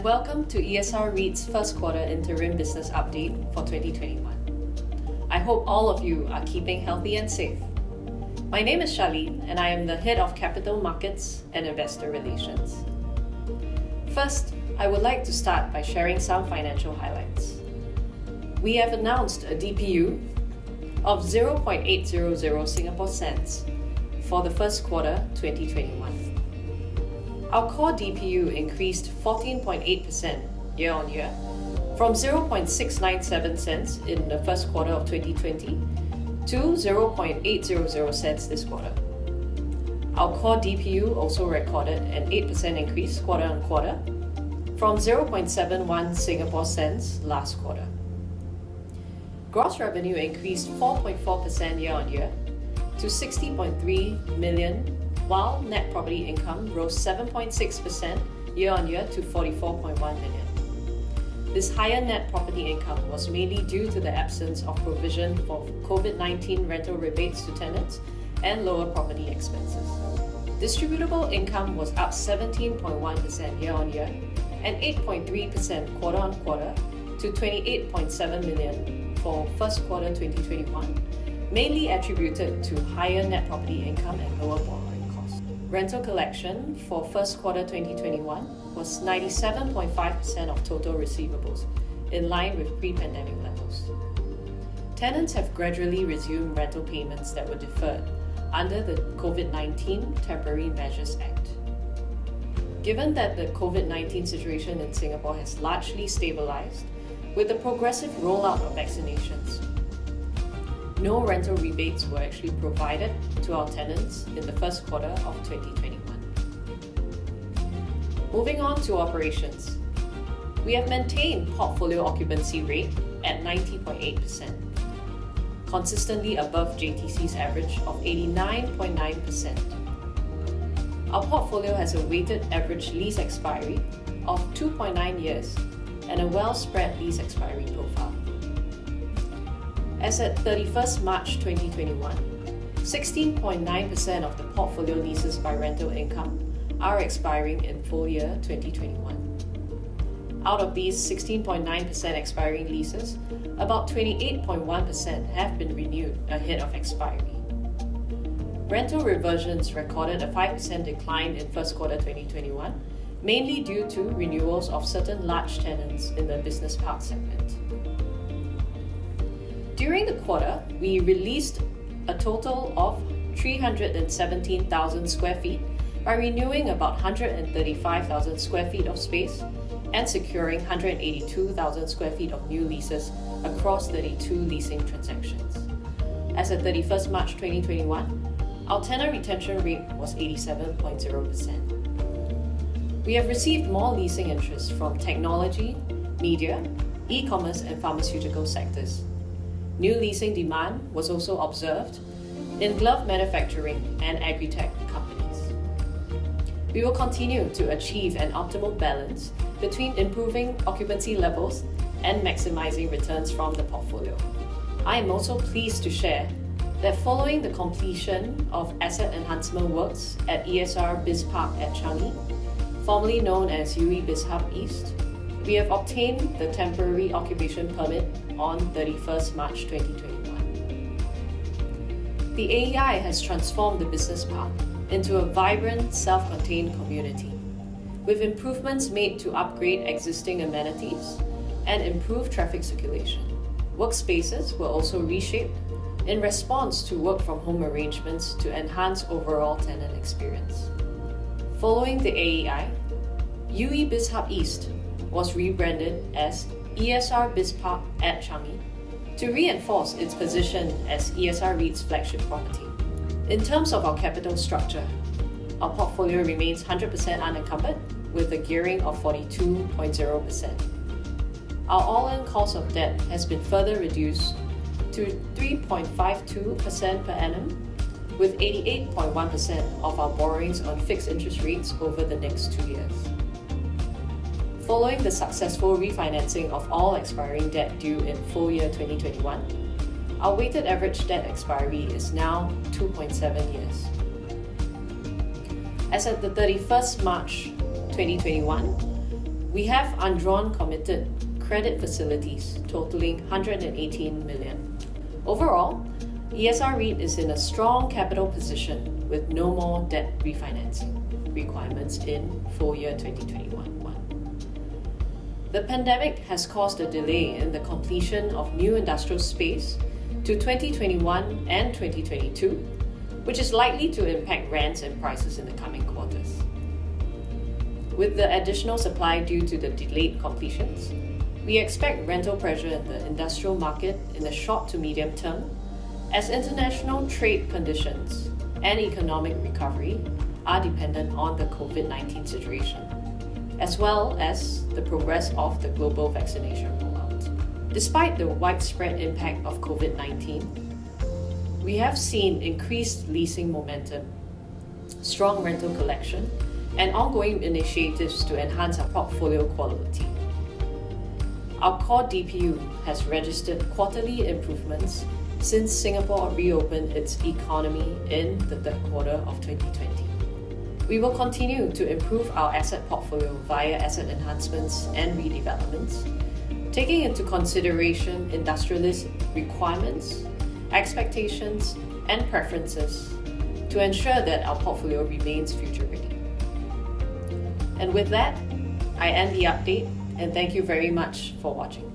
welcome to ESR-REIT's first quarter Interim Business Update for 2021. I hope all of you are keeping healthy and safe. My name is Charlene and I am the Head of Capital Markets and Investor Relations. First, I would like to start by sharing some financial highlights. We have announced a DPU of 0.800 Singapore cents for the first quarter 2021. Our core DPU increased 14.8% year-on-year from 0.697 cents in the first quarter of 2020 to 0.800 cents this quarter. Our core DPU also recorded an 8% increase quarter-on-quarter from 0.71 Singapore cents last quarter. Gross revenue increased 4.4% year-on-year to 60.3 million, while net property income rose 7.6% year-on-year to 44.1 million. This higher net property income was mainly due to the absence of provision for COVID-19 rental rebates to tenants and lower property expenses. Distributable income was up 17.1% year-on-year and 8.3% quarter-on-quarter to 28.7 million for first quarter 2021, mainly attributed to higher net property income and lower borrowing. Rental collection for first quarter 2021 was 97.5% of total receivables, in line with pre-pandemic levels. Tenants have gradually resumed rental payments that were deferred under the COVID-19 Temporary Measures Act. Given that the COVID-19 situation in Singapore has largely stabilized with the progressive rollout of vaccinations, no rental rebates were actually provided to our tenants in the first quarter of 2021. Moving on to operations. We have maintained portfolio occupancy rate at 90.8%, consistently above JTC's average of 89.9%. Our portfolio has a weighted average lease expiry of 2.9 years and a well-spread lease expiry profile. As at 31st March 2021, 16.9% of the portfolio leases by rental income are expiring in full year 2021. Out of these 16.9% expiring leases, about 28.1% have been renewed ahead of expiry. Rental reversions recorded a 5% decline in first quarter 2021, mainly due to renewals of certain large tenants in the business park segment. During the quarter, we released a total of 317,000 square feet by renewing about 135,000 square feet of space and securing 182,000 square feet of new leases across 32 leasing transactions. As of 31st March 2021, our tenant retention rate was 87.0%. We have received more leasing interest from technology, media, e-commerce and pharmaceutical sectors. New leasing demand was also observed in glove manufacturing and agri-tech companies. We will continue to achieve an optimal balance between improving occupancy levels and maximizing returns from the portfolio. I am also pleased to share that following the completion of asset enhancement works at ESR BizPark at Changi, formerly known as UE BizHub East, we have obtained the temporary occupation permit on 31st March 2021. The AEI has transformed the business park into a vibrant, self-contained community, with improvements made to upgrade existing amenities and improve traffic circulation. Workspaces were also reshaped in response to work-from-home arrangements to enhance overall tenant experience. Following the AEI, UE BizHub East was rebranded as ESR BizPark at Changi to reinforce its position as ESR-REIT's flagship property. In terms of our capital structure, our portfolio remains 100% unencumbered with a gearing of 42.0%. Our all-in cost of debt has been further reduced to 3.52% per annum, with 88.1% of our borrowings on fixed interest rates over the next 2 years. Following the successful refinancing of all expiring debt due in full year 2021, our weighted average debt expiry is now 2.7 years. As at the 31st March 2021, We have undrawn committed credit facilities totaling 118 million. Overall, ESR-REIT is in a strong capital position with no more debt refinancing requirements in full year 2021. The pandemic has caused a delay in the completion of new industrial space to 2021 and 2022, which is likely to impact rents and prices in the coming quarters. With the additional supply due to the delayed completions, we expect rental pressure in the industrial market in the short to medium term as international trade conditions and economic recovery are dependent on the COVID-19 situation, as well as the progress of the global vaccination rollout. Despite the widespread impact of COVID-19, we have seen increased leasing momentum, strong rental collection, and ongoing initiatives to enhance our portfolio quality. Our core DPU has registered quarterly improvements since Singapore reopened its economy in the third quarter of 2020. We will continue to improve our asset portfolio via asset enhancements and redevelopments, taking into consideration industrialist requirements, expectations, and preferences to ensure that our portfolio remains future-ready. And with that, I end the update and thank you very much for watching.